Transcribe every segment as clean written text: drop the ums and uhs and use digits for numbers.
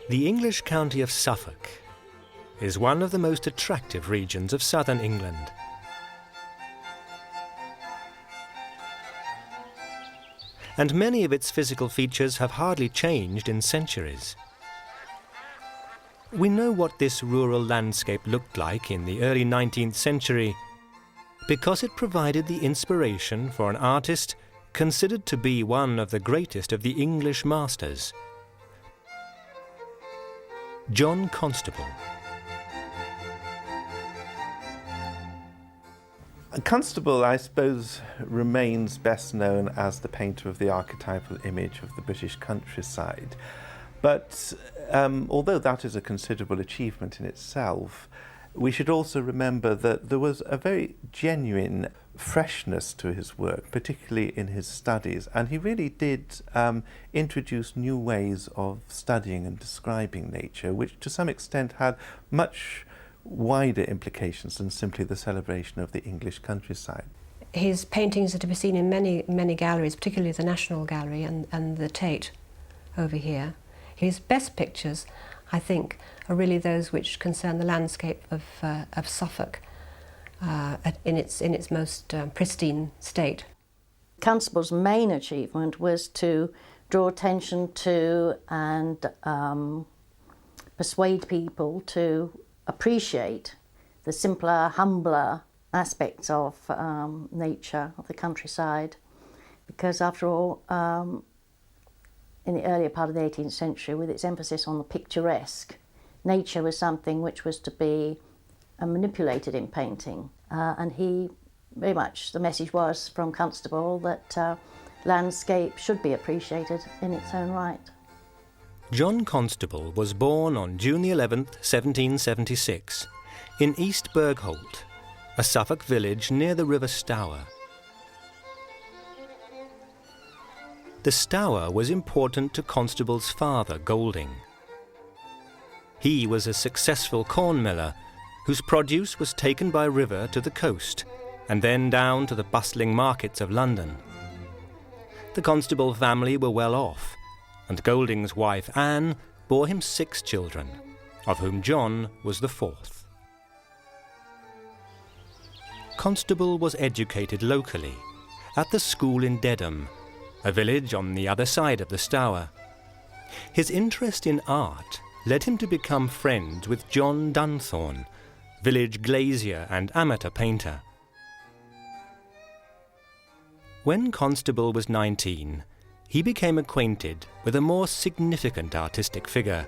The English county of Suffolk is one of the most attractive regions of southern England. And many of its physical features have hardly changed in centuries. We know what this rural landscape looked like in the early 19th century because it provided the inspiration for an artist considered to be one of the greatest of the English masters, John Constable. Constable, I suppose, remains best known as the painter of the archetypal image of the British countryside. But although that is a considerable achievement in itself, we should also remember that there was a very genuine freshness to his work, particularly in his studies, and he really did introduce new ways of studying and describing nature, which to some extent had much wider implications than simply the celebration of the English countryside. His paintings are to be seen in many galleries, particularly the National Gallery and the Tate over here. His best pictures, I think, are really those which concern the landscape of Suffolk in its most pristine state. Constable's main achievement was to draw attention to and persuade people to appreciate the simpler, humbler aspects of nature, of the countryside, because after all, in the earlier part of the 18th century, with its emphasis on the picturesque, nature was something which was to be manipulated in painting. And he, very much, the message was from Constable that landscape should be appreciated in its own right. John Constable was born on June the 11th, 1776, in East Bergholt, a Suffolk village near the River Stour. The Stour was important to Constable's father, Golding. He was a successful corn miller whose produce was taken by river to the coast and then down to the bustling markets of London. The Constable family were well off, and Golding's wife Anne bore him 6 children, of whom John was the 4th. Constable was educated locally, at the school in Dedham, a village on the other side of the Stour. His interest in art led him to become friends with John Dunthorne, village glazier and amateur painter. When Constable was 19, he became acquainted with a more significant artistic figure,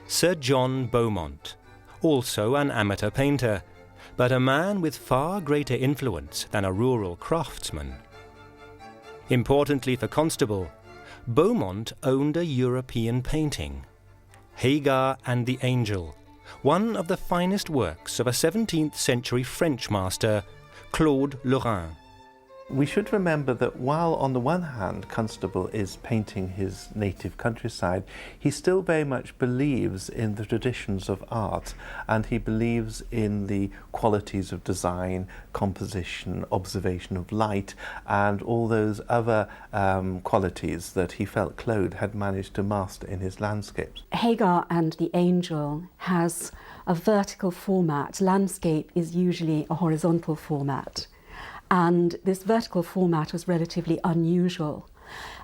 Sir John Beaumont, also an amateur painter, but a man with far greater influence than a rural craftsman. Importantly for Constable, Beaumont owned a European painting, Hagar and the Angel, one of the finest works of a 17th century French master, Claude Lorrain. We should remember that while on the one hand Constable is painting his native countryside, he still very much believes in the traditions of art, and he believes in the qualities of design, composition, observation of light, and all those other qualities that he felt Claude had managed to master in his landscapes. Hagar and the Angel has a vertical format. Landscape is usually a horizontal format. And this vertical format was relatively unusual.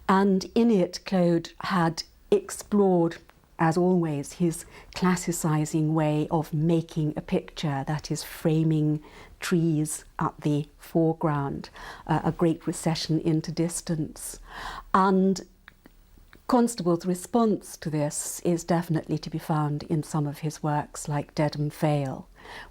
And in it, Claude had explored, as always, his classicizing way of making a picture, that is, framing trees at the foreground, a great recession into distance. And Constable's response to this is definitely to be found in some of his works like Dedham Vale,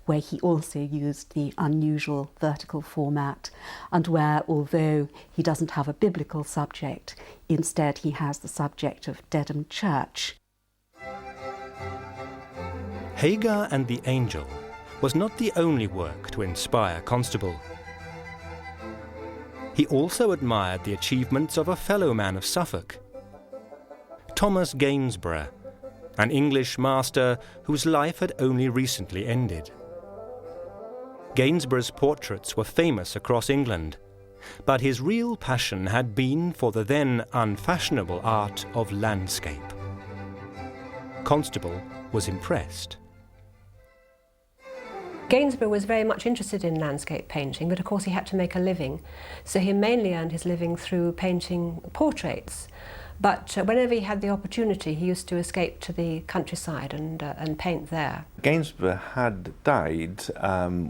where he also used the unusual vertical format, and where, although he doesn't have a biblical subject, instead he has the subject of Dedham Church. Hagar and the Angel was not the only work to inspire Constable. He also admired the achievements of a fellow man of Suffolk, Thomas Gainsborough, an English master whose life had only recently ended. Gainsborough's portraits were famous across England, but his real passion had been for the then unfashionable art of landscape. Constable was impressed. Gainsborough was very much interested in landscape painting, but of course he had to make a living, so he mainly earned his living through painting portraits. But whenever he had the opportunity, he used to escape to the countryside and paint there. Gainsborough had died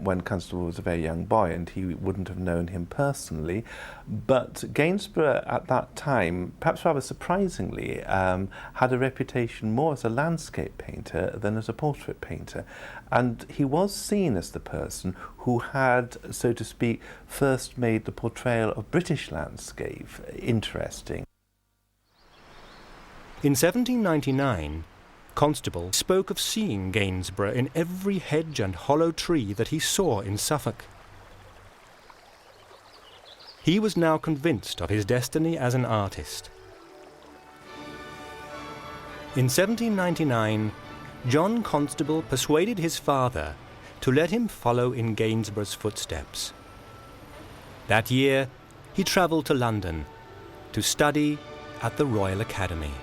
when Constable was a very young boy, and he wouldn't have known him personally. But Gainsborough at that time, perhaps rather surprisingly, had a reputation more as a landscape painter than as a portrait painter. And he was seen as the person who had, so to speak, first made the portrayal of British landscape interesting. In 1799, Constable spoke of seeing Gainsborough in every hedge and hollow tree that he saw in Suffolk. He was now convinced of his destiny as an artist. In 1799, John Constable persuaded his father to let him follow in Gainsborough's footsteps. That year, he travelled to London to study at the Royal Academy.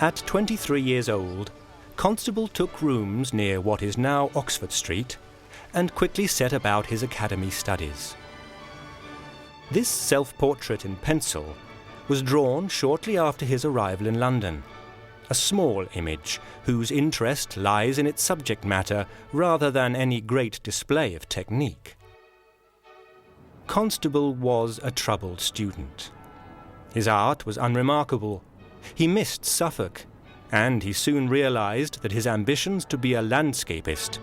At 23 years old, Constable took rooms near what is now Oxford Street and quickly set about his academy studies. This self-portrait in pencil was drawn shortly after his arrival in London, a small image whose interest lies in its subject matter rather than any great display of technique. Constable was a troubled student. His art was unremarkable. He missed Suffolk, and he soon realised that his ambitions to be a landscapist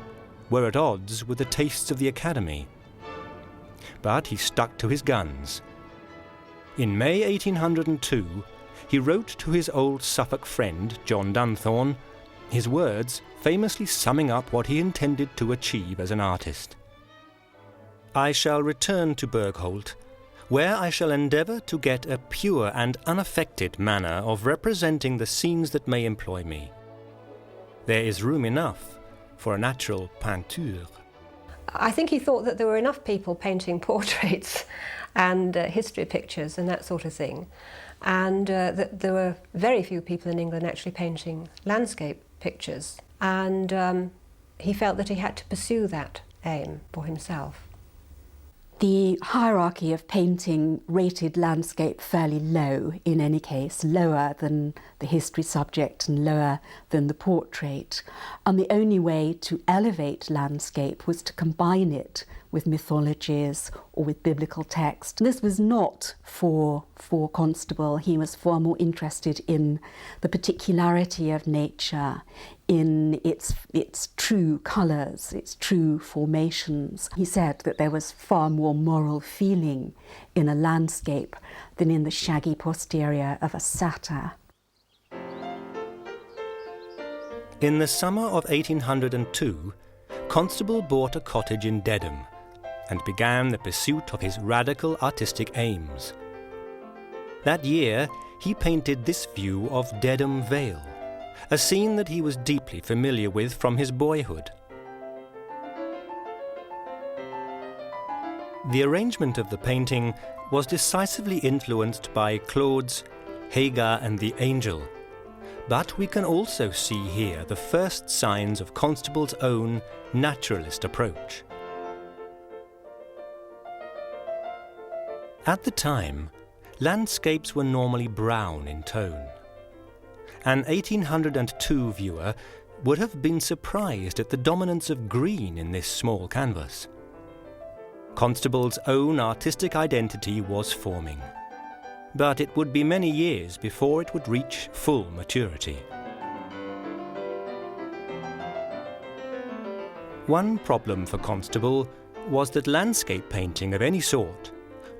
were at odds with the tastes of the Academy. But he stuck to his guns. In May 1802, he wrote to his old Suffolk friend, John Dunthorne, his words famously summing up what he intended to achieve as an artist. "I shall return to Bergholt, where I shall endeavour to get a pure and unaffected manner of representing the scenes that may employ me. There is room enough for a natural peinture." I think he thought that there were enough people painting portraits and history pictures and that sort of thing, and that there were very few people in England actually painting landscape pictures, and he felt that he had to pursue that aim for himself. The hierarchy of painting rated landscape fairly low in any case, lower than the history subject and lower than the portrait. And the only way to elevate landscape was to combine it with mythologies or with biblical text. This was not for Constable. He was far more interested in the particularity of nature, in its true colours, its true formations. He said that there was far more moral feeling in a landscape than in the shaggy posterior of a satyr. In the summer of 1802, Constable bought a cottage in Dedham and began the pursuit of his radical artistic aims. That year, he painted this view of Dedham Vale, a scene that he was deeply familiar with from his boyhood. The arrangement of the painting was decisively influenced by Claude's Hagar and the Angel, but we can also see here the first signs of Constable's own naturalist approach. At the time, landscapes were normally brown in tone. An 1802 viewer would have been surprised at the dominance of green in this small canvas. Constable's own artistic identity was forming, but it would be many years before it would reach full maturity. One problem for Constable was that landscape painting of any sort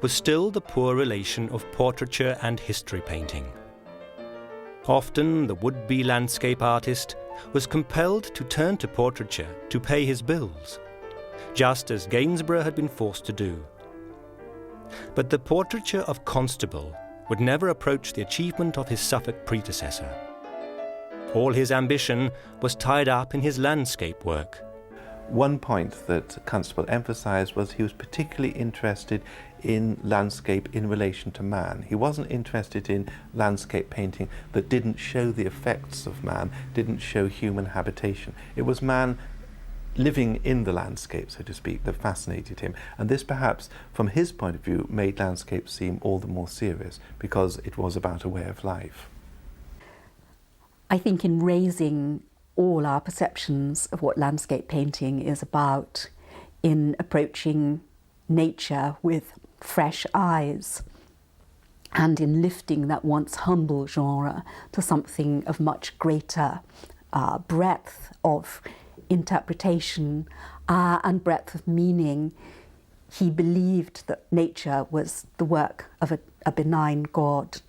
was still the poor relation of portraiture and history painting. Often the would-be landscape artist was compelled to turn to portraiture to pay his bills, just as Gainsborough had been forced to do. But the portraiture of Constable would never approach the achievement of his Suffolk predecessor. All his ambition was tied up in his landscape work. One point that Constable emphasised was he was particularly interested in landscape in relation to man. He wasn't interested in landscape painting that didn't show the effects of man, didn't show human habitation. It was man living in the landscape, so to speak, that fascinated him. And this perhaps, from his point of view, made landscape seem all the more serious because it was about a way of life. I think in raising all our perceptions of what landscape painting is about, in approaching nature with fresh eyes, and in lifting that once humble genre to something of much greater breadth of interpretation and breadth of meaning, he believed that nature was the work of a benign God,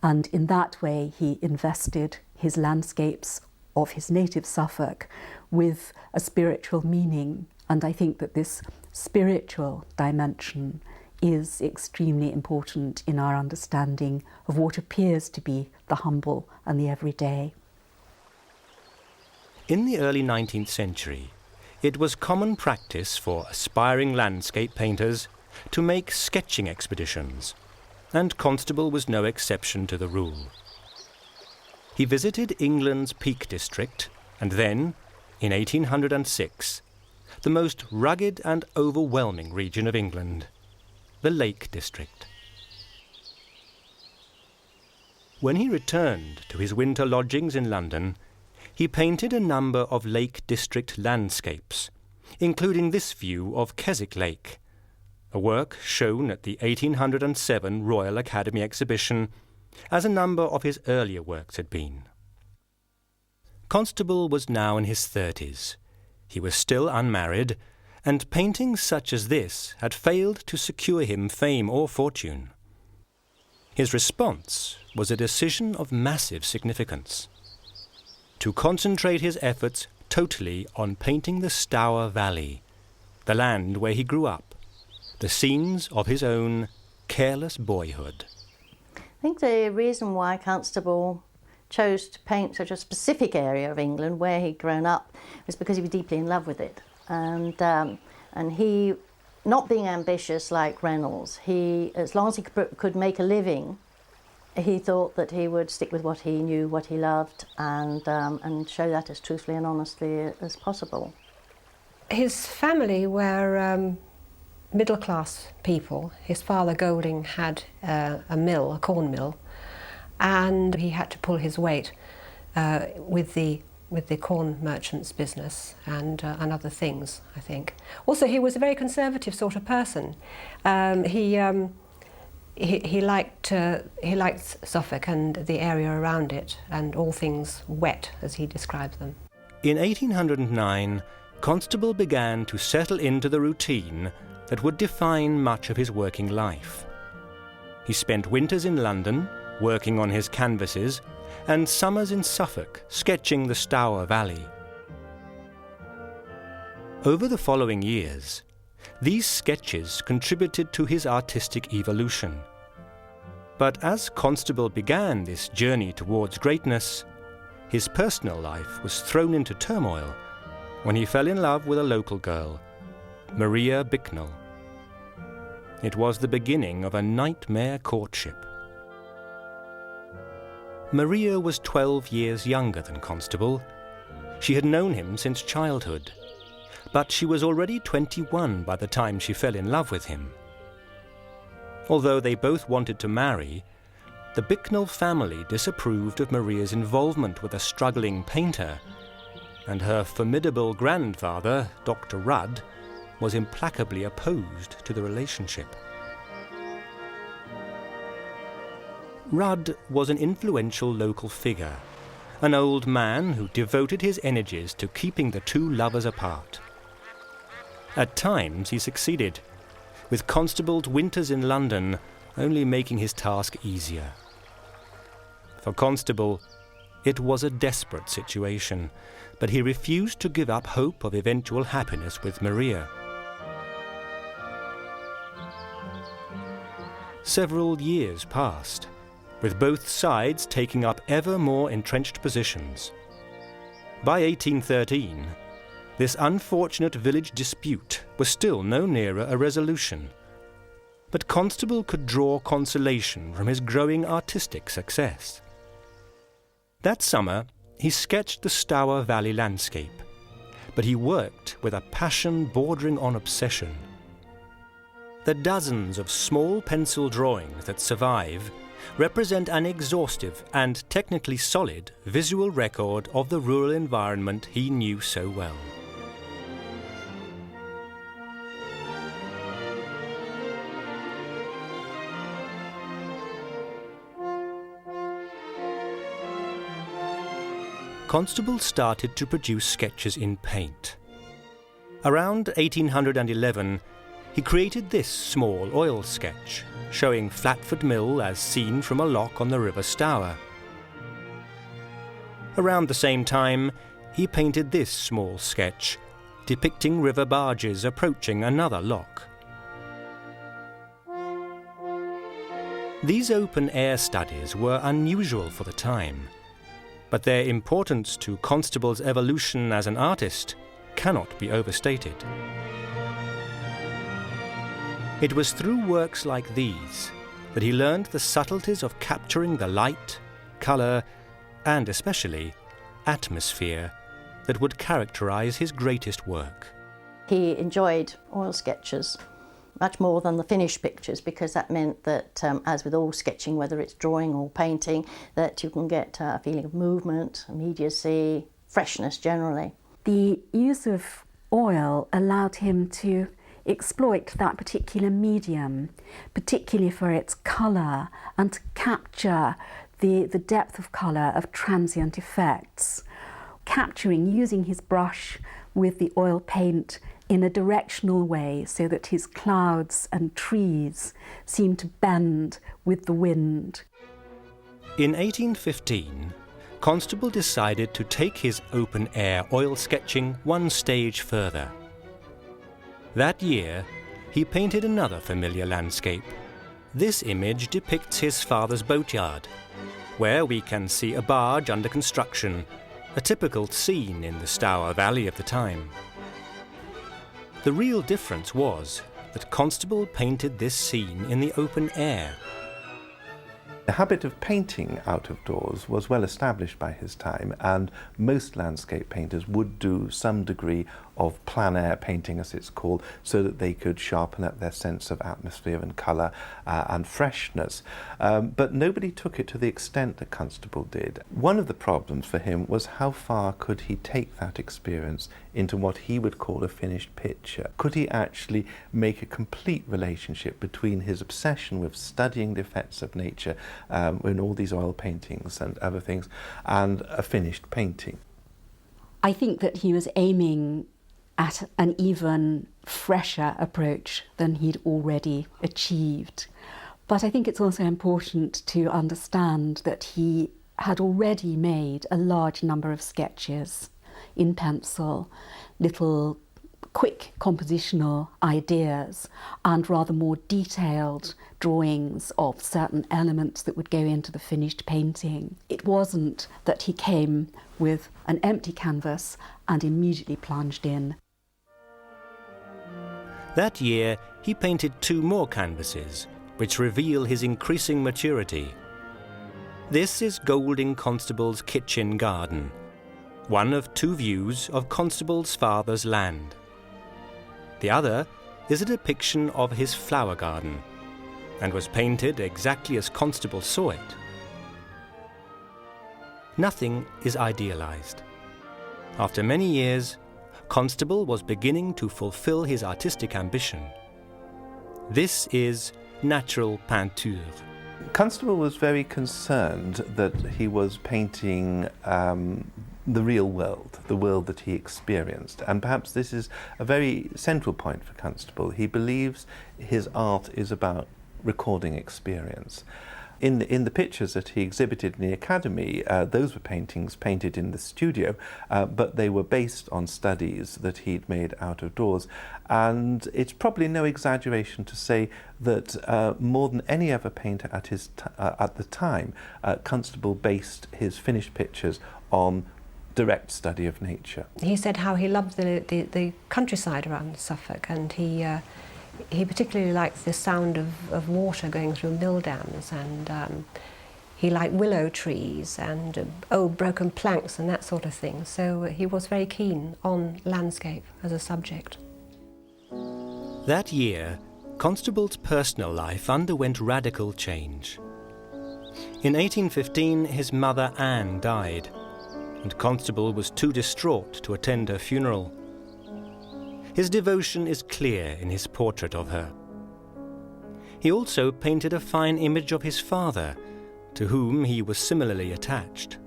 and in that way he invested his landscapes of his native Suffolk with a spiritual meaning. And I think that this spiritual dimension is extremely important in our understanding of what appears to be the humble and the everyday. In the early 19th century, it was common practice for aspiring landscape painters to make sketching expeditions, and Constable was no exception to the rule. He visited England's Peak District, and then, in 1806, the most rugged and overwhelming region of England, the Lake District. When he returned to his winter lodgings in London, he painted a number of Lake District landscapes, including this view of Keswick Lake, a work shown at the 1807 Royal Academy exhibition, as a number of his earlier works had been. Constable was now in his 30s. He was still unmarried, and painting such as this had failed to secure him fame or fortune. His response was a decision of massive significance: to concentrate his efforts totally on painting the Stour Valley, the land where he grew up, the scenes of his own careless boyhood. I think the reason why Constable chose to paint such a specific area of England where he'd grown up was because he was deeply in love with it. And he, not being ambitious like Reynolds, as long as he could make a living, he thought that he would stick with what he knew, what he loved, and show that as truthfully and honestly as possible. His family were middle-class people. His father, Golding, had a mill, a corn mill, and he had to pull his weight with the corn merchant's business and other things, I think. Also, he was a very conservative sort of person. He liked Suffolk and the area around it, and all things wet, as he describes them. In 1809, Constable began to settle into the routine that would define much of his working life. He spent winters in London, working on his canvases, and summers in Suffolk, sketching the Stour Valley. Over the following years, these sketches contributed to his artistic evolution. But as Constable began this journey towards greatness, his personal life was thrown into turmoil when he fell in love with a local girl, Maria Bicknell. It was the beginning of a nightmare courtship. Maria was 12 years younger than Constable. She had known him since childhood, but she was already 21 by the time she fell in love with him. Although they both wanted to marry, the Bicknell family disapproved of Maria's involvement with a struggling painter, and her formidable grandfather, Dr. Rudd, was implacably opposed to the relationship. Rudd was an influential local figure, an old man who devoted his energies to keeping the two lovers apart. At times he succeeded, with Constable's winters in London only making his task easier. For Constable, it was a desperate situation, but he refused to give up hope of eventual happiness with Maria. Several years passed, with both sides taking up ever more entrenched positions. By 1813, this unfortunate village dispute was still no nearer a resolution. But Constable could draw consolation from his growing artistic success. That summer, he sketched the Stour Valley landscape, but he worked with a passion bordering on obsession. The dozens of small pencil drawings that survive represent an exhaustive and technically solid visual record of the rural environment he knew so well. Constable started to produce sketches in paint. Around 1811, he created this small oil sketch, showing Flatford Mill as seen from a lock on the River Stour. Around the same time, he painted this small sketch, depicting river barges approaching another lock. These open-air studies were unusual for the time, but their importance to Constable's evolution as an artist cannot be overstated. It was through works like these that he learned the subtleties of capturing the light, colour, and especially atmosphere that would characterise his greatest work. He enjoyed oil sketches much more than the finished pictures, because that meant that, as with all sketching, whether it's drawing or painting, that you can get a feeling of movement, immediacy, freshness generally. The use of oil allowed him to exploit that particular medium, particularly for its colour, and to capture the depth of colour of transient effects, using his brush with the oil paint in a directional way so that his clouds and trees seem to bend with the wind. In 1815, Constable decided to take his open-air oil sketching one stage further. That year, he painted another familiar landscape. This image depicts his father's boatyard, where we can see a barge under construction, a typical scene in the Stour Valley of the time. The real difference was that Constable painted this scene in the open air. The habit of painting out of doors was well established by his time, and most landscape painters would do some degree of plein air painting, as it's called, so that they could sharpen up their sense of atmosphere and colour and freshness. But nobody took it to the extent that Constable did. One of the problems for him was how far could he take that experience into what he would call a finished picture. Could he actually make a complete relationship between his obsession with studying the effects of nature in all these oil paintings and other things, and a finished painting? I think that he was aiming at an even fresher approach than he'd already achieved. But I think it's also important to understand that he had already made a large number of sketches in pencil, little quick compositional ideas and rather more detailed drawings of certain elements that would go into the finished painting. It wasn't that he came with an empty canvas and immediately plunged in. That year, he painted 2 more canvases, which reveal his increasing maturity. This is Golding Constable's kitchen garden, one of 2 views of Constable's father's land. The other is a depiction of his flower garden, and was painted exactly as Constable saw it. Nothing is idealized. After many years, Constable was beginning to fulfill his artistic ambition. This is natural peinture. Constable was very concerned that he was painting the real world, the world that he experienced. And perhaps this is a very central point for Constable. He believes his art is about recording experience. In the pictures that he exhibited in the Academy, those were paintings painted in the studio, but they were based on studies that he'd made out of doors. And it's probably no exaggeration to say that more than any other painter at the time, Constable based his finished pictures on direct study of nature. He said how he loved the countryside around Suffolk, and he He particularly liked the sound of water going through mill dams, and he liked willow trees and broken planks and that sort of thing. So he was very keen on landscape as a subject. That year, Constable's personal life underwent radical change. In 1815, his mother Anne died, and Constable was too distraught to attend her funeral. His devotion is clear in his portrait of her. He also painted a fine image of his father, to whom he was similarly attached.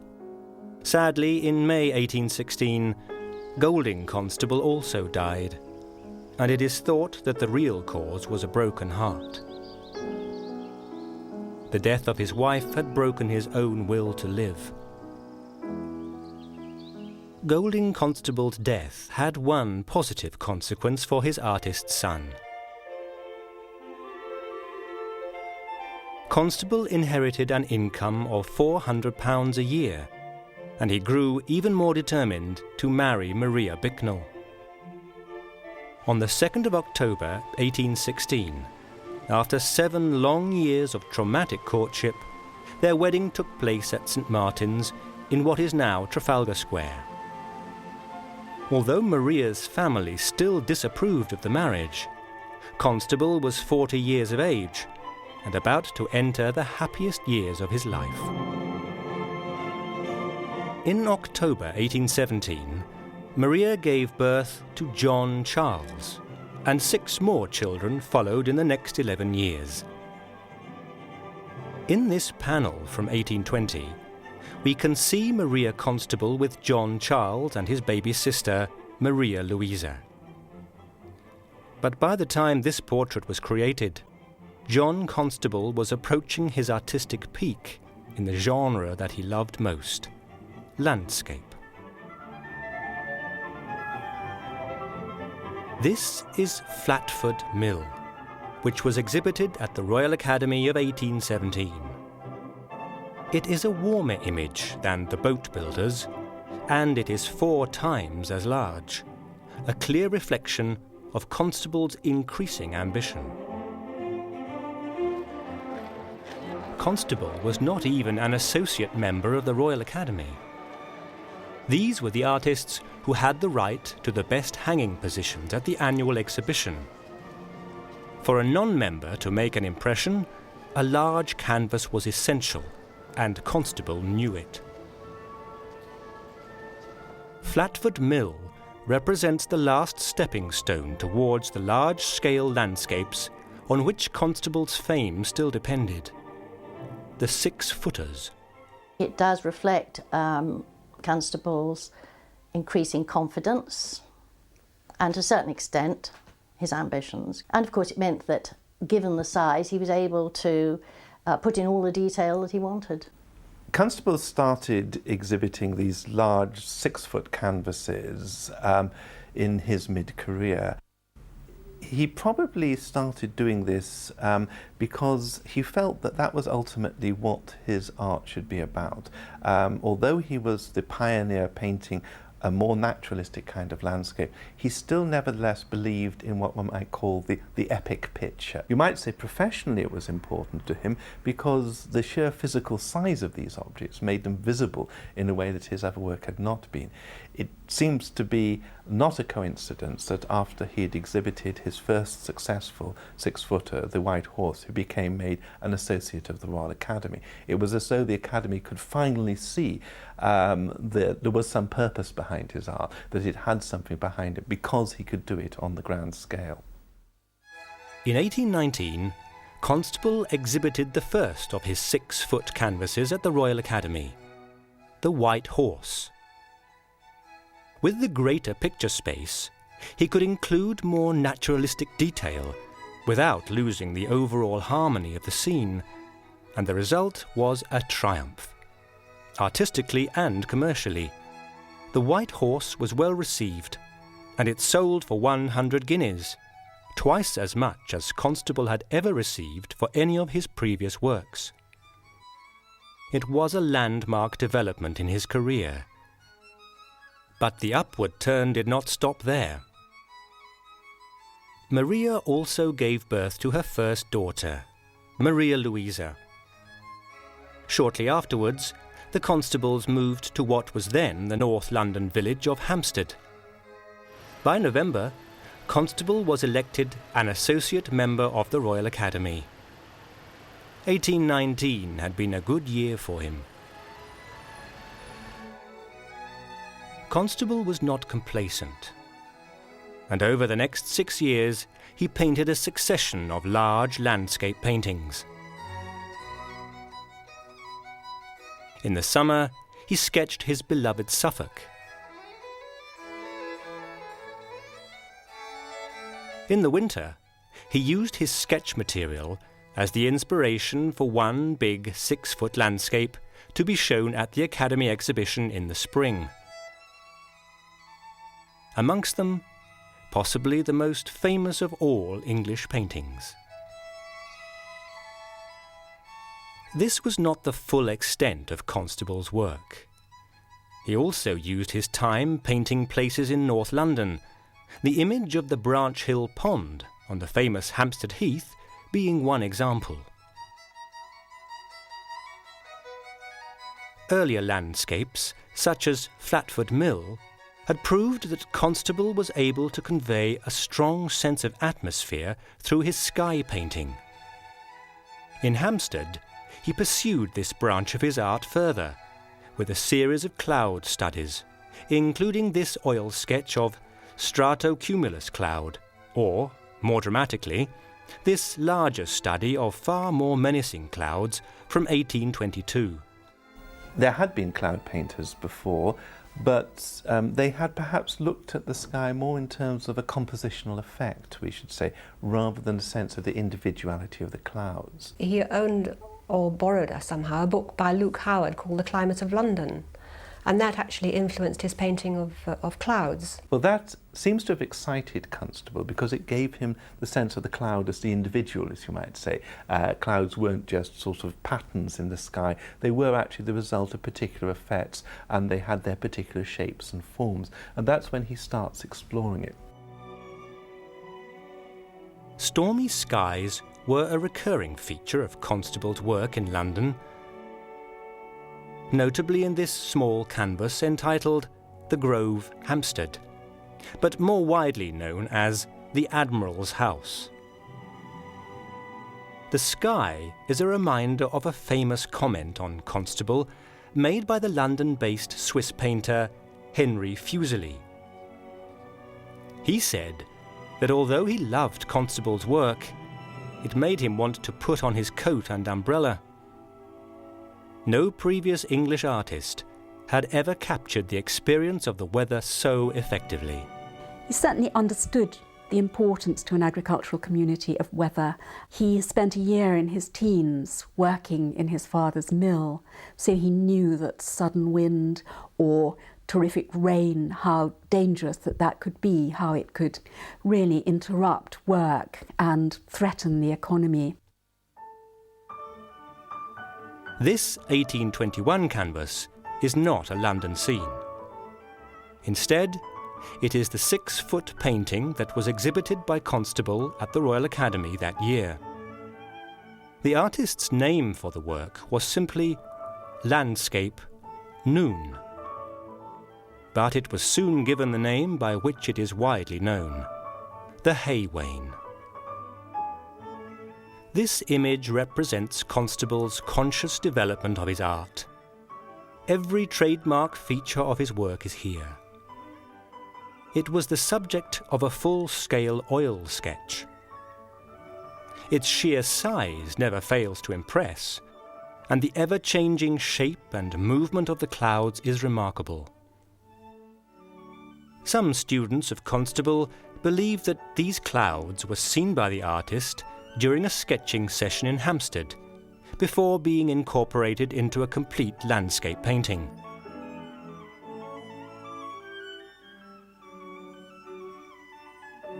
Sadly, in May 1816, Golding Constable also died, and it is thought that the real cause was a broken heart. The death of his wife had broken his own will to live. Golding Constable's death had one positive consequence for his artist son. Constable inherited an income of £400 a year, and he grew even more determined to marry Maria Bicknell. On the 2nd of October 1816, after 7 long years of traumatic courtship, their wedding took place at St. Martin's in what is now Trafalgar Square. Although Maria's family still disapproved of the marriage, Constable was 40 years of age and about to enter the happiest years of his life. In October 1817, Maria gave birth to John Charles, and 6 more children followed in the next 11 years. In this panel from 1820, we can see Maria Constable with John Charles and his baby sister, Maria Louisa. But by the time this portrait was created, John Constable was approaching his artistic peak in the genre that he loved most, landscape. This is Flatford Mill, which was exhibited at the Royal Academy of 1817. It is a warmer image than the boat builders, and it is 4 times as large, a clear reflection of Constable's increasing ambition. Constable was not even an associate member of the Royal Academy. These were the artists who had the right to the best hanging positions at the annual exhibition. For a non-member to make an impression, a large canvas was essential, and Constable knew it. Flatford Mill represents the last stepping stone towards the large-scale landscapes on which Constable's fame still depended. The 6-footers. It does reflect Constable's increasing confidence and to a certain extent his ambitions. And of course it meant that given the size he was able to put in all the detail that he wanted. Constable started exhibiting these large 6-foot canvases in his mid-career. He probably started doing this because he felt that that was ultimately what his art should be about. Although he was the pioneer painting a more naturalistic kind of landscape, he still nevertheless believed in what one might call the epic picture. You might say professionally it was important to him because the sheer physical size of these objects made them visible in a way that his other work had not been. It seems to be not a coincidence that after he had exhibited his first successful 6-footer, the White Horse, he became made an associate of the Royal Academy. It was as though the Academy could finally see that there was some purpose behind his art, that it had something behind it because he could do it on the grand scale. In 1819, Constable exhibited the first of his 6-foot canvases at the Royal Academy, the White Horse. With the greater picture space, he could include more naturalistic detail without losing the overall harmony of the scene, and the result was a triumph, artistically and commercially. The White Horse was well received, and it sold for 100 guineas, twice as much as Constable had ever received for any of his previous works. It was a landmark development in his career. But the upward turn did not stop there. Maria also gave birth to her first daughter, Maria Louisa. Shortly afterwards, the Constables moved to what was then the North London village of Hampstead. By November, Constable was elected an associate member of the Royal Academy. 1819 had been a good year for him. Constable was not complacent, and over the next 6 years he painted a succession of large landscape paintings. In the summer, he sketched his beloved Suffolk. In the winter, he used his sketch material as the inspiration for one big 6-foot landscape to be shown at the Academy exhibition in the spring. Amongst them, possibly the most famous of all English paintings. This was not the full extent of Constable's work. He also used his time painting places in North London, the image of the Branch Hill Pond on the famous Hampstead Heath being one example. Earlier landscapes, such as Flatford Mill, had proved that Constable was able to convey a strong sense of atmosphere through his sky painting. In Hampstead, he pursued this branch of his art further, with a series of cloud studies, including this oil sketch of stratocumulus cloud, or, more dramatically, this larger study of far more menacing clouds from 1822. There had been cloud painters before, but they had perhaps looked at the sky more in terms of a compositional effect, we should say, rather than a sense of the individuality of the clouds. He owned or borrowed somehow a book by Luke Howard called The Climate of London, and that actually influenced his painting of clouds. Well, that seems to have excited Constable because it gave him the sense of the cloud as the individual, as you might say. Clouds weren't just sort of patterns in the sky, they were actually the result of particular effects, and they had their particular shapes and forms, and that's when he starts exploring it. Stormy skies were a recurring feature of Constable's work in London, notably in this small canvas entitled The Grove, Hampstead, but more widely known as The Admiral's House. The sky is a reminder of a famous comment on Constable made by the London-based Swiss painter Henry Fuseli. He said that although he loved Constable's work, it made him want to put on his coat and umbrella. No previous English artist had ever captured the experience of the weather so effectively. He certainly understood the importance to an agricultural community of weather. He spent a year in his teens working in his father's mill, so he knew that sudden wind or terrific rain, how dangerous that could be, how it could really interrupt work and threaten the economy. This 1821 canvas is not a London scene. Instead, it is the 6-foot painting that was exhibited by Constable at the Royal Academy that year. The artist's name for the work was simply Landscape Noon, but it was soon given the name by which it is widely known, the Hay Wain. This image represents Constable's conscious development of his art. Every trademark feature of his work is here. It was the subject of a full-scale oil sketch. Its sheer size never fails to impress, and the ever-changing shape and movement of the clouds is remarkable. Some students of Constable believe that these clouds were seen by the artist during a sketching session in Hampstead, before being incorporated into a complete landscape painting.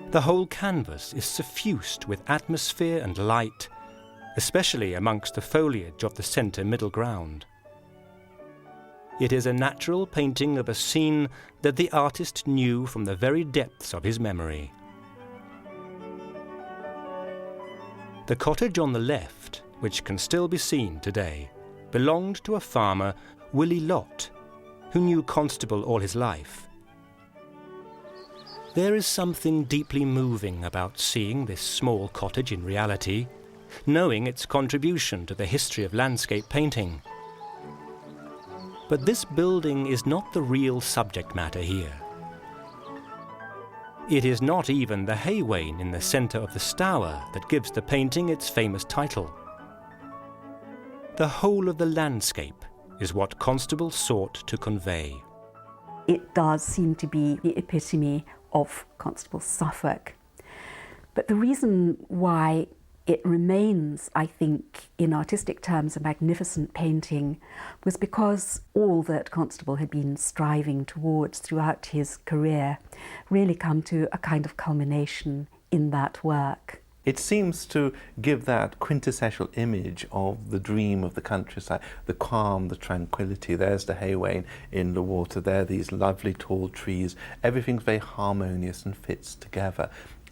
The whole canvas is suffused with atmosphere and light, especially amongst the foliage of the centre middle ground. It is a natural painting of a scene that the artist knew from the very depths of his memory. The cottage on the left, which can still be seen today, belonged to a farmer, Willie Lott, who knew Constable all his life. There is something deeply moving about seeing this small cottage in reality, knowing its contribution to the history of landscape painting. But this building is not the real subject matter here. It is not even the hay wain in the centre of the stour that gives the painting its famous title. The whole of the landscape is what Constable sought to convey. It does seem to be the epitome of Constable Suffolk. But the reason why it remains, I think, in artistic terms, a magnificent painting was because all that Constable had been striving towards throughout his career really come to a kind of culmination in that work. It seems to give that quintessential image of the dream of the countryside, the calm, the tranquility. There's the hay wain in the water, there are these lovely tall trees. Everything's very harmonious and fits together.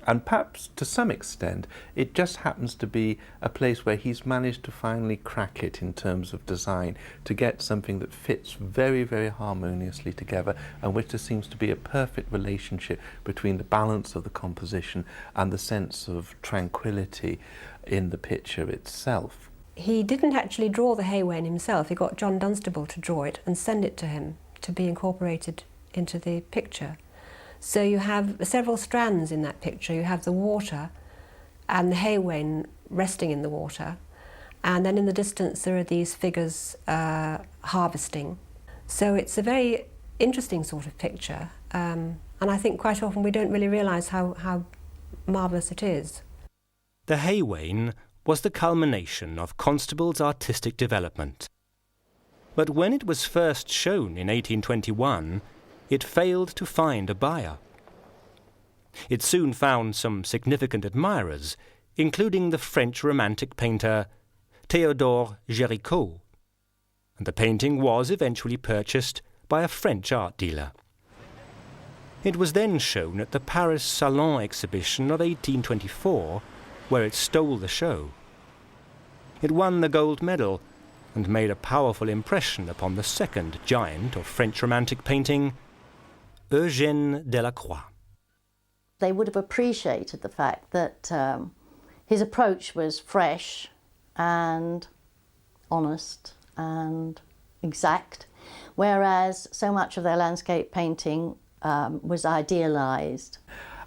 And perhaps to some extent, it just happens to be a place where he's managed to finally crack it in terms of design, to get something that fits very, very harmoniously together, and which there seems to be a perfect relationship between the balance of the composition and the sense of tranquility in the picture itself. He didn't actually draw the hay wain himself. He got John Dunstable to draw it and send it to him to be incorporated into the picture. So you have several strands in that picture. You have the water and the hay wain resting in the water, and then in the distance there are these figures harvesting. So it's a very interesting sort of picture, and I think quite often we don't really realise how marvellous it is. The hay wain was the culmination of Constable's artistic development. But when it was first shown in 1821, it failed to find a buyer. It soon found some significant admirers, including the French Romantic painter Théodore Géricault, and the painting was eventually purchased by a French art dealer. It was then shown at the Paris Salon exhibition of 1824, where it stole the show. It won the gold medal and made a powerful impression upon the second giant of French Romantic painting, Eugène Delacroix. They would have appreciated the fact that his approach was fresh and honest and exact, whereas so much of their landscape painting was idealised.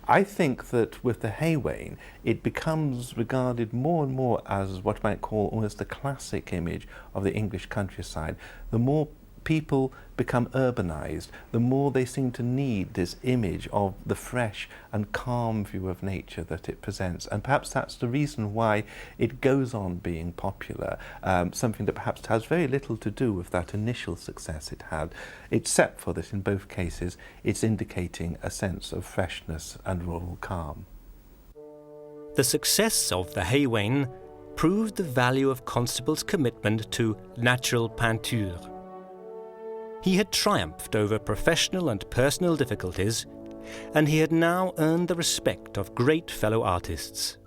I think that with the hay wain, it becomes regarded more and more as what you might call almost the classic image of the English countryside. The more people become urbanised, the more they seem to need this image of the fresh and calm view of nature that it presents. And perhaps that's the reason why it goes on being popular, something that perhaps has very little to do with that initial success it had, except for that in both cases it's indicating a sense of freshness and rural calm. The success of the hay wain proved the value of Constable's commitment to natural peinture. He had triumphed over professional and personal difficulties, and he had now earned the respect of great fellow artists.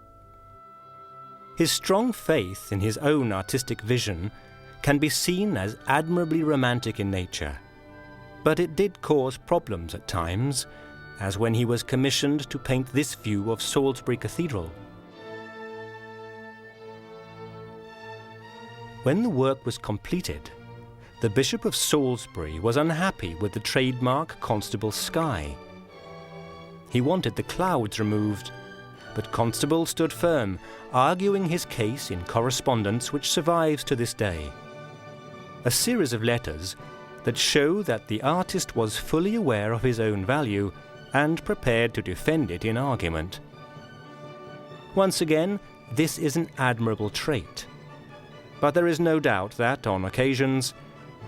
His strong faith in his own artistic vision can be seen as admirably romantic in nature, but it did cause problems at times, as when he was commissioned to paint this view of Salisbury Cathedral. When the work was completed, the Bishop of Salisbury was unhappy with the trademark Constable sky. He wanted the clouds removed, but Constable stood firm, arguing his case in correspondence which survives to this day. A series of letters that show that the artist was fully aware of his own value and prepared to defend it in argument. Once again, this is an admirable trait. But there is no doubt that, on occasions,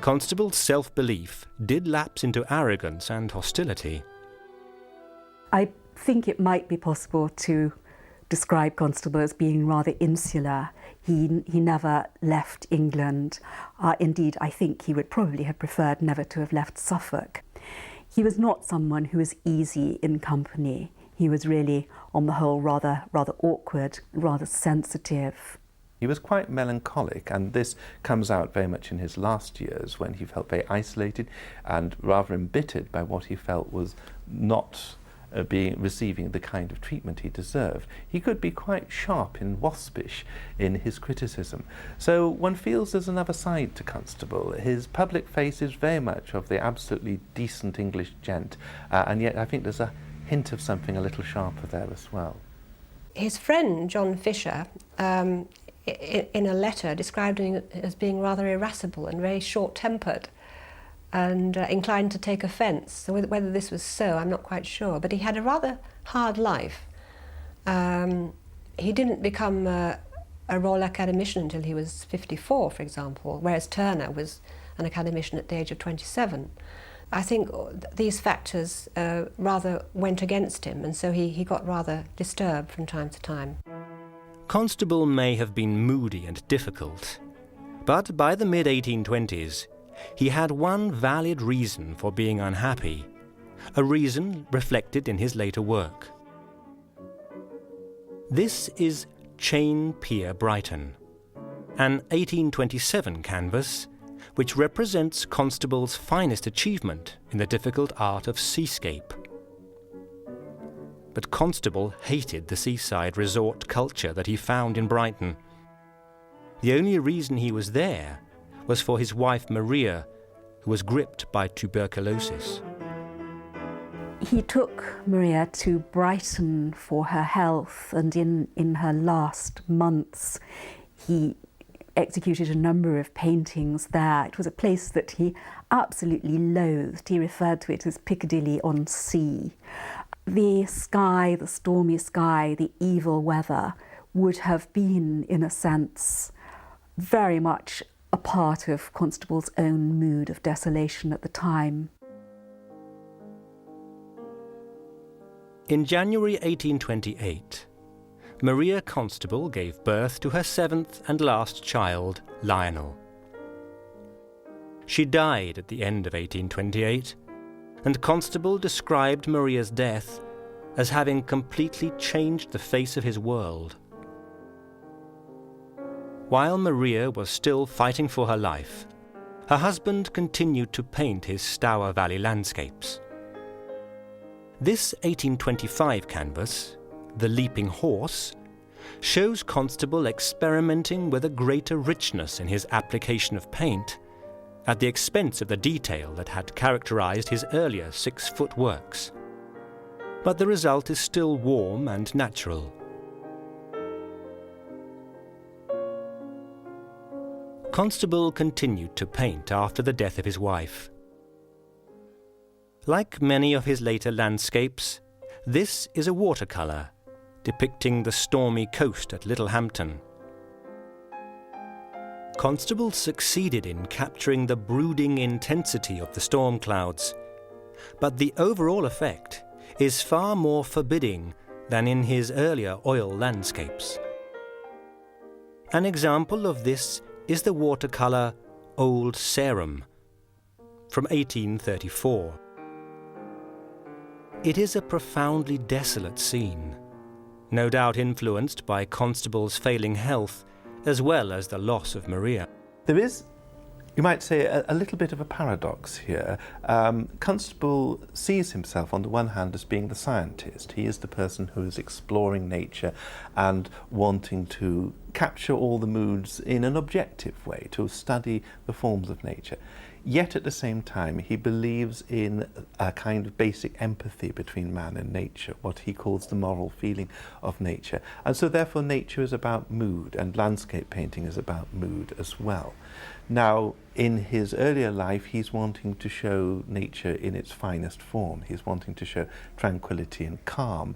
Constable's self-belief did lapse into arrogance and hostility. I think it might be possible to describe Constable as being rather insular. He never left England. Indeed, I think he would probably have preferred never to have left Suffolk. He was not someone who was easy in company. He was really on the whole, rather awkward, rather sensitive. He was quite melancholic, and this comes out very much in his last years when he felt very isolated and rather embittered by what he felt was not receiving the kind of treatment he deserved. He could be quite sharp and waspish in his criticism. So one feels there's another side to Constable. His public face is very much of the absolutely decent English gent, and yet I think there's a hint of something a little sharper there as well. His friend John Fisher, in a letter, described him as being rather irascible and very short-tempered and inclined to take offence. So whether this was so, I'm not quite sure. But he had a rather hard life. He didn't become a Royal Academician until he was 54, for example, whereas Turner was an academician at the age of 27. I think these factors rather went against him, and so he got rather disturbed from time to time. Constable may have been moody and difficult, but by the mid-1820s, he had one valid reason for being unhappy, a reason reflected in his later work. This is Chain Pier Brighton, an 1827 canvas which represents Constable's finest achievement in the difficult art of seascape. But Constable hated the seaside resort culture that he found in Brighton. The only reason he was there was for his wife Maria, who was gripped by tuberculosis. He took Maria to Brighton for her health, and in her last months he executed a number of paintings there. It was a place that he absolutely loathed. He referred to it as Piccadilly on Sea. The sky, the stormy sky, the evil weather would have been, in a sense, very much a part of Constable's own mood of desolation at the time. In January 1828, Maria Constable gave birth to her seventh and last child, Lionel. She died at the end of 1828, and Constable described Maria's death as having completely changed the face of his world. While Maria was still fighting for her life, her husband continued to paint his Stour Valley landscapes. This 1825 canvas, The Leaping Horse, shows Constable experimenting with a greater richness in his application of paint at the expense of the detail that had characterized his earlier 6-foot works. But the result is still warm and natural. Constable continued to paint after the death of his wife. Like many of his later landscapes, this is a watercolour depicting the stormy coast at Littlehampton. Constable succeeded in capturing the brooding intensity of the storm clouds, but the overall effect is far more forbidding than in his earlier oil landscapes. An example of this is the watercolour Old Sarum from 1834. It is a profoundly desolate scene, no doubt influenced by Constable's failing health as well as the loss of Maria. There is, you might say, a little bit of a paradox here. Constable sees himself on the one hand as being the scientist. He is the person who is exploring nature and wanting to capture all the moods in an objective way, to study the forms of nature. Yet at the same time, he believes in a kind of basic empathy between man and nature, what he calls the moral feeling of nature. And so therefore nature is about mood, and landscape painting is about mood as well. Now, in his earlier life, he's wanting to show nature in its finest form. He's wanting to show tranquility and calm.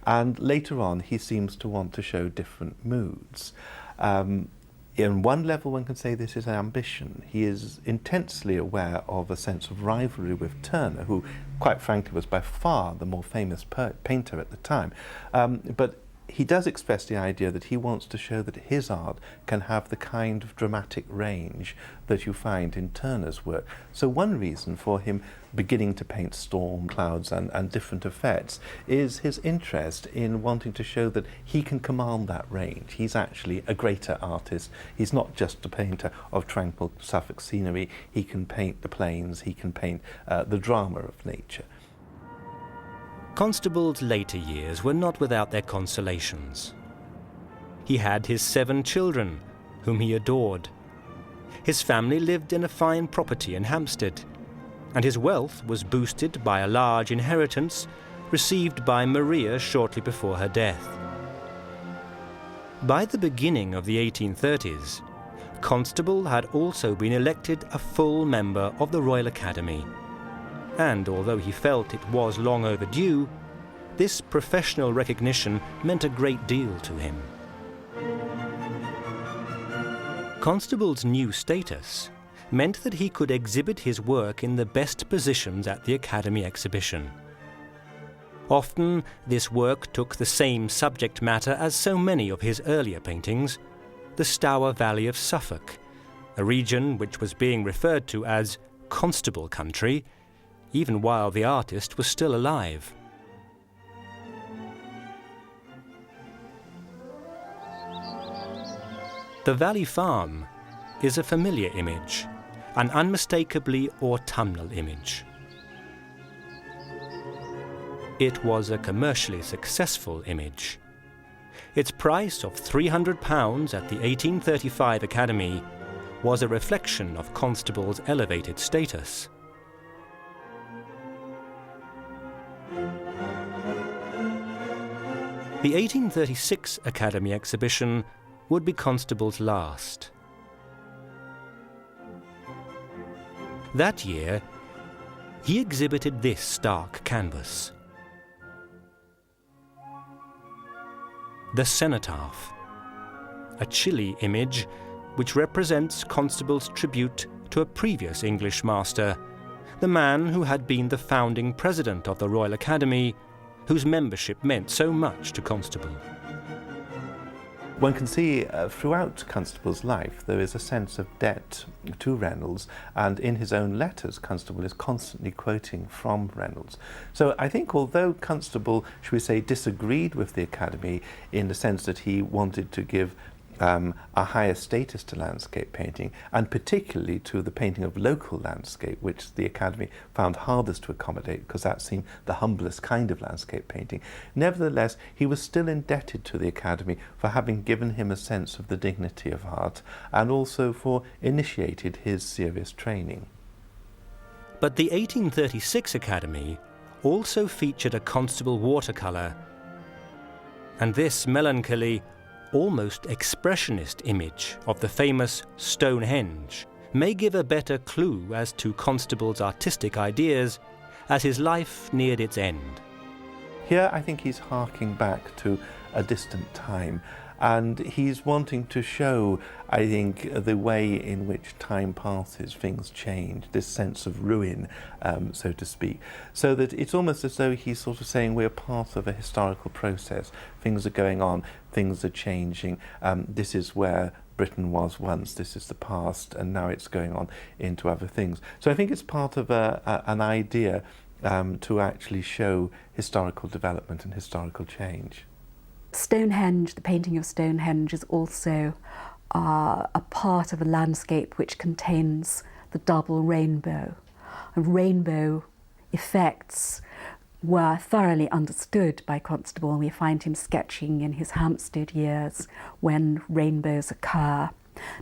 And later on, he seems to want to show different moods. In one level, one can say this is an ambition. He is intensely aware of a sense of rivalry with Turner, who, quite frankly, was by far the more famous painter at the time. But he does express the idea that he wants to show that his art can have the kind of dramatic range that you find in Turner's work. So one reason for him beginning to paint storm clouds and different effects is his interest in wanting to show that he can command that range. He's actually a greater artist. He's not just a painter of tranquil Suffolk scenery. He can paint the plains, he can paint the drama of nature. Constable's later years were not without their consolations. He had his 7 children, whom he adored. His family lived in a fine property in Hampstead, and his wealth was boosted by a large inheritance received by Maria shortly before her death. By the beginning of the 1830s, Constable had also been elected a full member of the Royal Academy. And although he felt it was long overdue, this professional recognition meant a great deal to him. Constable's new status meant that he could exhibit his work in the best positions at the Academy exhibition. Often, this work took the same subject matter as so many of his earlier paintings, the Stour Valley of Suffolk, a region which was being referred to as Constable Country, even while the artist was still alive. The Valley Farm is a familiar image, an unmistakably autumnal image. It was a commercially successful image. Its price of £300 at the 1835 Academy was a reflection of Constable's elevated status. The 1836 Academy exhibition would be Constable's last. That year, he exhibited this stark canvas. The Cenotaph, a chilly image which represents Constable's tribute to a previous English master, the man who had been the founding president of the Royal Academy, whose membership meant so much to Constable. One can see throughout Constable's life there is a sense of debt to Reynolds, and in his own letters Constable is constantly quoting from Reynolds. So I think although Constable, should we say, disagreed with the Academy in the sense that he wanted to give a higher status to landscape painting, and particularly to the painting of local landscape, which the Academy found hardest to accommodate because that seemed the humblest kind of landscape painting. Nevertheless, he was still indebted to the Academy for having given him a sense of the dignity of art and also for initiated his serious training. But the 1836 Academy also featured a Constable watercolour, and this melancholy, almost expressionist image of the famous Stonehenge may give a better clue as to Constable's artistic ideas as his life neared its end. Here I think he's harking back to a distant time, and he's wanting to show, I think, the way in which time passes, things change, this sense of ruin, so to speak. So that it's almost as though he's sort of saying we're part of a historical process. Things are going on, things are changing. This is where Britain was once, this is the past, and now it's going on into other things. So I think it's part of an idea to actually show historical development and historical change. Stonehenge, the painting of Stonehenge, is also a part of a landscape which contains the double rainbow. And rainbow effects were thoroughly understood by Constable. We find him sketching in his Hampstead years when rainbows occur,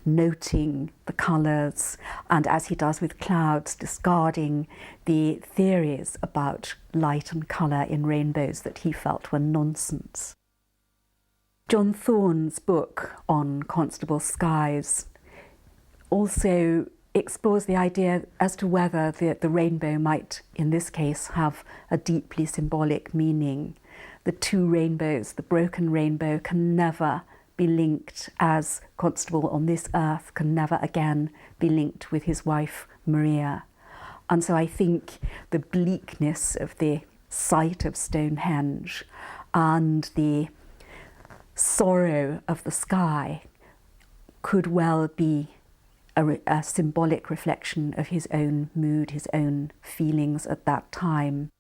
noting the colours, and as he does with clouds, discarding the theories about light and colour in rainbows that he felt were nonsense. John Thorne's book on Constable skies also explores the idea as to whether the rainbow might, in this case, have a deeply symbolic meaning. The two rainbows, the broken rainbow, can never be linked, as Constable on this earth can never again be linked with his wife Maria. And so I think the bleakness of the site of Stonehenge and the sorrow of the sky could well be a symbolic reflection of his own mood, his own feelings at that time.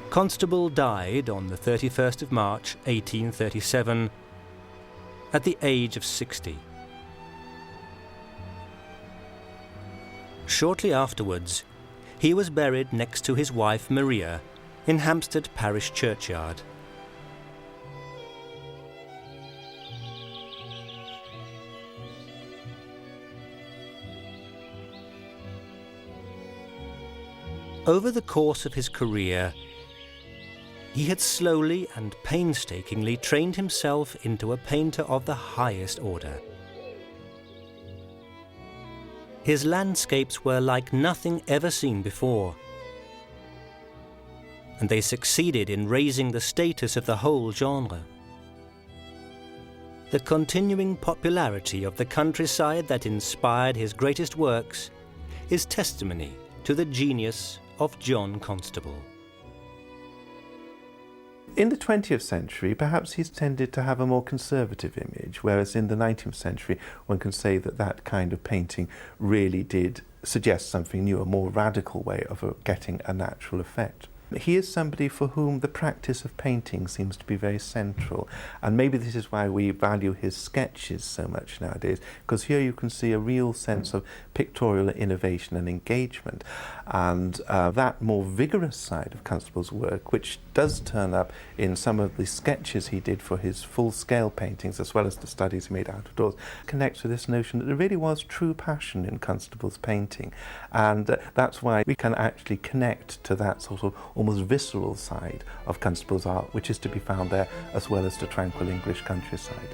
Constable died on the 31st of March 1837 at the age of 60. Shortly afterwards, he was buried next to his wife Maria in Hampstead Parish Churchyard. Over the course of his career, he had slowly and painstakingly trained himself into a painter of the highest order. His landscapes were like nothing ever seen before, and they succeeded in raising the status of the whole genre. The continuing popularity of the countryside that inspired his greatest works is testimony to the genius of John Constable. In the 20th century, perhaps he's tended to have a more conservative image, whereas in the 19th century, one can say that that kind of painting really did suggest something new, a more radical way of getting a natural effect. He is somebody for whom the practice of painting seems to be very central, and maybe this is why we value his sketches so much nowadays, because here you can see a real sense of pictorial innovation and engagement, and that more vigorous side of Constable's work, which does turn up in some of the sketches he did for his full-scale paintings as well as the studies he made out of doors, connects with this notion that there really was true passion in Constable's painting, and that's why we can actually connect to that sort of almost visceral side of Constable's art, which is to be found there as well as the tranquil English countryside.